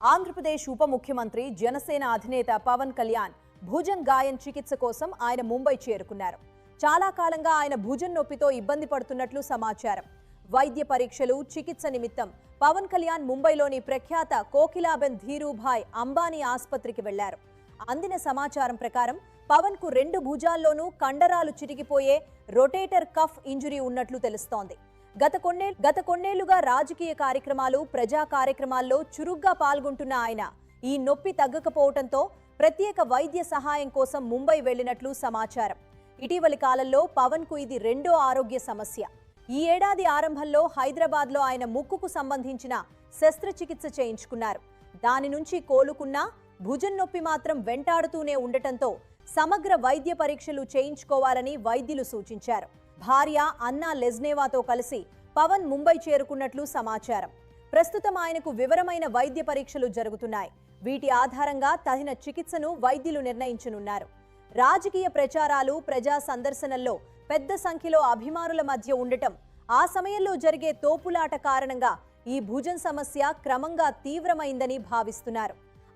ఆంధ్రప్రదేశ్ ఉప ముఖ్యమంత్రి జనసేన అధినేత పవన్ కళ్యాణ్ భుజన్ గాయం చికిత్స కోసం ఆయన ముంబై చేరుకున్నారు. చాలా కాలంగా ఆయన భుజన్ నొప్పితో ఇబ్బంది పడుతున్నట్లు సమాచారం. వైద్య పరీక్షలు, చికిత్స నిమిత్తం పవన్ కళ్యాణ్ ముంబైలోని ప్రఖ్యాత కోకిలాబెన్ ధీరూభాయ్ అంబానీ ఆసుపత్రికి వెళ్లారు. అందిన సమాచారం ప్రకారం పవన్ కు 2 భుజాల్లోనూ కండరాలు చిరిగిపోయే రొటేటర్ కఫ్ ఇంజరీ ఉన్నట్లు తెలుస్తోంది. గత కొన్నేళ్లుగా రాజకీయ కార్యక్రమాలు, ప్రజా కార్యక్రమాల్లో చురుగ్గా పాల్గొంటున్న ఆయన ఈ నొప్పి తగ్గకపోవడంతో ప్రత్యేక వైద్య సహాయం కోసం ముంబై వెళ్లినట్లు సమాచారం. ఇటీవలి కాలంలో పవన్ కు ఇది 2వ ఆరోగ్య సమస్య. ఈ ఏడాది ఆరంభంలో హైదరాబాద్లో ఆయన ముక్కుకు సంబంధించిన శస్త్రచికిత్స చేయించుకున్నారు. దాని నుంచి కోలుకున్నా భుజం నొప్పి మాత్రం వెంటాడుతూనే ఉండటంతో సమగ్ర వైద్య పరీక్షలు చేయించుకోవాలని వైద్యులు సూచించారు. భార్య అన్నా లెజ్నేవాతో కలిసి పవన్ ముంబై చేరుకున్నట్లు సమాచారం. ప్రస్తుతం ఆయనకు వివరమైన వైద్య పరీక్షలు జరుగుతున్నాయి. వీటి ఆధారంగా తగిన చికిత్సను వైద్యులు నిర్ణయించనున్నారు. రాజకీయ ప్రచారాలు, ప్రజా సందర్శనల్లో పెద్ద సంఖ్యలో అభిమానుల మధ్య ఉండటం, ఆ సమయంలో జరిగే తోపులాట కారణంగా ఈ భుజం సమస్య క్రమంగా తీవ్రమైందని భావిస్తున్నారు.